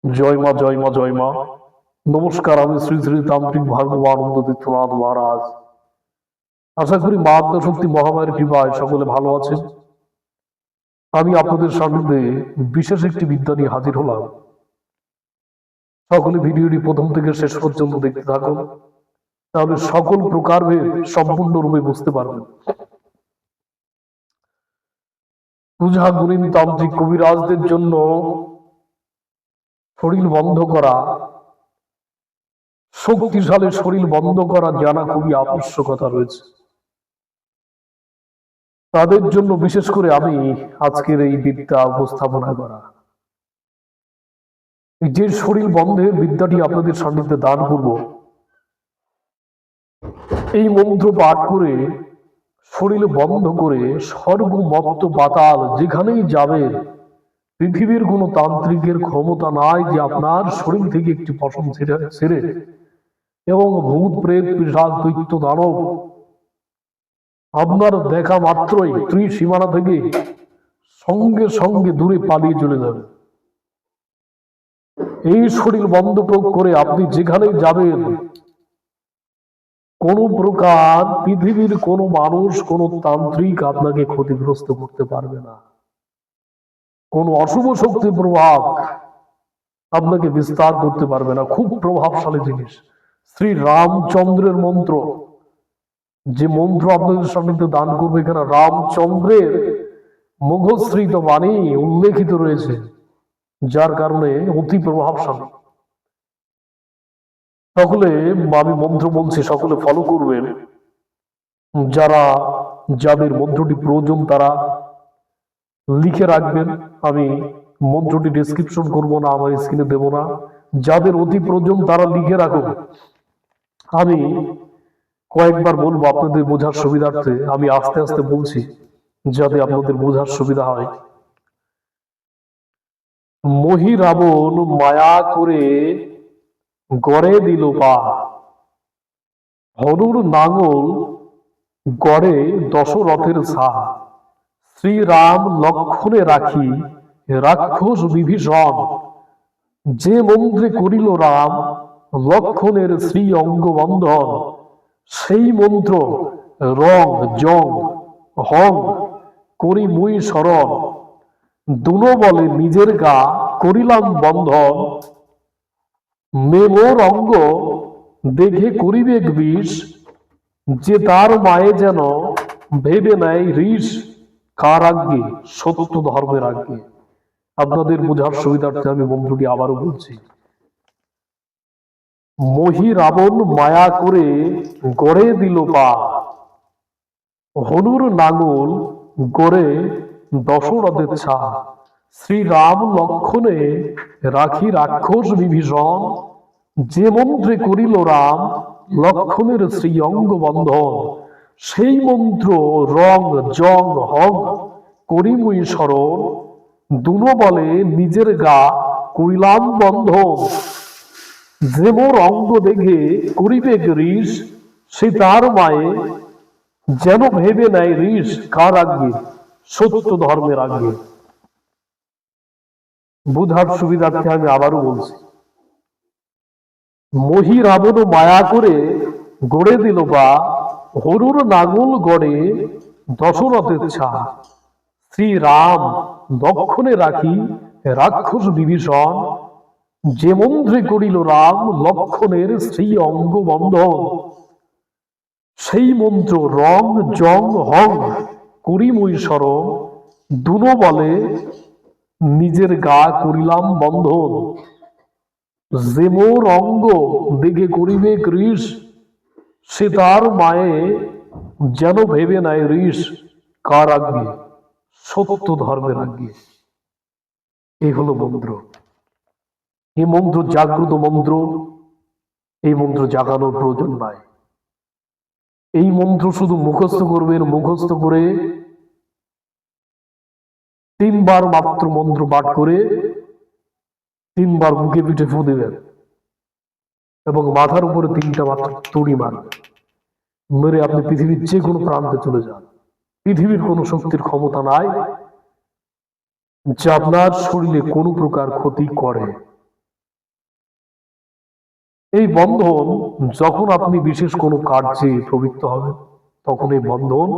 জয় মা, জয় মা, জয় মা। নমস্কার, আমি শ্রী শ্রী তান্ত্রিক ভার্গবানন্দ তীর্থনাথ মহারাজ। আশা করি মা আদ্যশক্তি মহামায়ের কৃপায় সকলে ভালো আছেন। আমি আপনাদের সান্নিধ্যে বিশেষ একটি বিদ্যা নিয়ে হাজির হলাম। সকলে ভিডিওটি প্রথম থেকে শেষ পর্যন্ত দেখতে থাকুন, তাহলে সকল প্রকারভেদ সম্পূর্ণরূপে বুঝতে পারবেন। পূজা গুণীন তান্ত্রিক কবিরাজদের জন্য শরীর বন্ধ করা, শক্তিশালী শরীর বন্ধ করা জানা খুবই আবশ্যকতা রয়েছে। তাদের জন্য বিশেষ করে আমি আজকের এই বিদ্যা উপস্থাপনা করা। যে শরীর বন্ধের বিদ্যাটি আপনাদের সান্নিধ্যে দান করব, এই মন্ত্র পাঠ করে শরীর বন্ধ করে স্বর্গ মর্ত পাতাল যেখানেই যাবেন, পৃথিবীর কোনো তান্ত্রিকের ক্ষমতা নাই যে আপনার শরীর থেকে একটি পশম ছেড়ে এবং ভূত প্রেত পিশাচ দৈত্য দানব আপনার দেখা মাত্রই ত্রিসীমানা থেকে সঙ্গে সঙ্গে দূরে পালিয়ে চলে যাবে। এই শরীর বন্ধ করে আপনি যেখানেই যাবেন, কোন প্রকার পৃথিবীর কোনো মানুষ, কোনো তান্ত্রিক আপনাকে ক্ষতিগ্রস্ত করতে পারবে না। কোন অশুভ শক্তির প্রভাব আপনাকে বিস্তার করতে পারবে না। খুব প্রভাবশালী জিনিস, শ্রী রামচন্দ্রের মন্ত্র। যে মন্ত্র আপনাদের সামনে দান করবে, এখানে রামচন্দ্রের মুখশ্রিত বাণী উল্লেখিত রয়েছে, যার কারণে অতি প্রভাবশালী। সকলে, আমি মন্ত্র বলছি, সকলে ফলো করবেন। যাদের মন্ত্রটি প্রয়োজন তারা লিখে রাখবেন। আমি মন্ত্রটি ডেসক্রিপশন করব না, আমার স্ক্রিনে দেব না। যাদের অতি প্রয়োজন তারা লিখে রাখুন। আমি কয়েকবার বলবো আপনাদের বোঝার সুবিধার্থে। আমি আস্তে আস্তে বলছি যাতে আপনাদের বোঝার সুবিধা হয়। মহি রাবণ মায়া করে গড়ে দিল পা, হনুর নাঙল গড়ে দশরথের ছা। শ্রীরাম লক্ষণে রাখি রাক্ষস বিভীষণ, যে মন্ত্রে করিল রাম লক্ষণের শ্রী অঙ্গ বন্ধন। সেই মন্ত্র রং জং হং করি মুই স্মরণ, দুনো বলে নিজের গা করিলাম বন্ধন। মেমোর অঙ্গ দেখে করিবেক বিষ, যে তার মায়ে যেন ভেবে নেয় ঋষ। কার আজ্ঞে? সত্য ধর্মের আজ্ঞে। আপনাদের বোঝার সুবিধার্থে আমি মন্ত্রটি আবারও বলছি। মহি রাবণ মায়া করে গড়ে দিল পা, হনুর নাঙল গড়ে দশরথের ছা। শ্রীরাম লক্ষণে রাখি রাক্ষস বিভীষণ, যে মন্ত্রে করিল রাম লক্ষণের শ্রী অঙ্গ বন্ধন। সেই মন্ত্র রং জং হং করি মুই স্মরণ, দুনো বলে নিজের গা করিলাম বন্ধন। যে মোর অঙ্গ দেখে করিবে ঋষ, সে তার মায়ে যেন ভেবে নেয় ঋষ। কার আজ্ঞে? সত্য ধর্মের আজ্ঞে। বুঝার সুবিধার্থে আমি আবারও বলছি। মহি রাবণ মায়া করে গড়ে দিল বা, হরুর নাঙল গড়ে দশরথের ছা। শ্রীরাম লক্ষণে রাখি রাক্ষস বিভীষণ, যে মন্ত্রে করিল রাম লক্ষণের শ্রী অঙ্গ বন্ধন। সেই মন্ত্র রং জং হং করি মুই স্মরণ, দুনো বলে নিজের গা করিলাম বন্ধন। যে মোর অঙ্গ দেখে করিবে কৃষ, সে তার মায়ে যেন ভেবে নেয় ঋষ। কার আজ্ঞে? সত্য ধর্মের আজ্ঞে। এই হলো মন্ত্র। এই মন্ত্র জাগ্রত মন্ত্র। এই মন্ত্র জাগানোর প্রয়োজন নাই। এই মন্ত্র শুধু মুখস্থ করবেন, মুখস্থ করে 3 বার মাত্র মন্ত্র পাঠ করে 3 বার বুকে পিঠে ফু দেবেন এবং মাথার উপরে 3টা মাত্র তুড়ি মারবেন। মেরে আপনি পৃথিবীর যে কোনো প্রান্তে চলে যান। পৃথিবীর কোনো শক্তির ক্ষমতা নাই যে আপনার শরীরে কোনো প্রকার ক্ষতি করে। এই বন্ধন যখন আপনি বিশেষ কোনো কার্যে প্রবৃত্ত হবেন তখন এই বন্ধন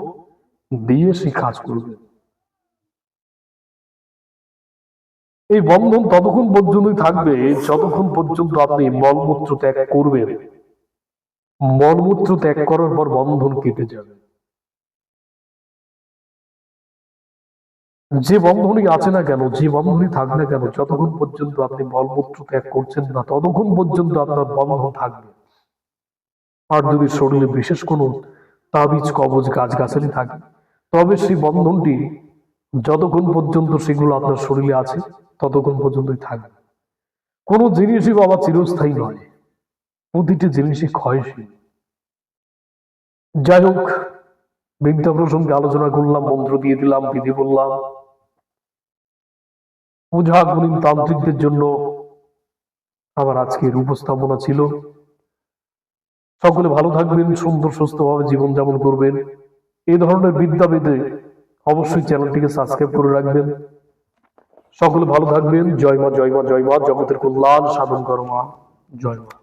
দিয়ে সেই কাজ করবেন। এই বন্ধন ততক্ষণ পর্যন্তই থাকবে যতক্ষণ পর্যন্ত আপনি মলমূত্র ত্যাগ করবেন। মলমূত্র ত্যাগ করার পর বন্ধন কেটে যাবে। যে বন্ধনই আছে না কেন, যে বন্ধনই থাক না কেন, যতক্ষণ পর্যন্ত আপনি মলমূত্র ত্যাগ করছেন না ততক্ষণ পর্যন্ত আপনার বন্ধন থাকবে। আর যদি শরীরে বিশেষ কোনো তাবিজ কবজ গাছগাছালি থাকে তবে সেই বন্ধনটি যতক্ষণ পর্যন্ত সেগুলো আপনার শরীরে আছে ততক্ষণ পর্যন্তই থাকবে। কোনো জিনিসই বাবা চিরস্থায়ী নয়, প্রতিটি জিনিসই ক্ষয়শীল। যাই হোক, বিদ্যা প্রসঙ্গে আলোচনা করলাম, মন্ত্র দিয়ে দিলাম, বিধি বললাম। ওঝা গুণিন তান্ত্রিকদের জন্য আবার আজকের উপস্থাপনা ছিল। সকলে ভালো থাকবেন, সুন্দর সুস্থভাবে জীবনযাপন করবেন। এই ধরনের বিদ্যা পেতে অবশ্যই চ্যানেলটিকে সাবস্ক্রাইব করে রাখবেন। সকলে ভালো থাকবেন। জয় মা, জয় মা, জয় মা। জগতের কল্যাণ সাধন করো মা। জয় মা।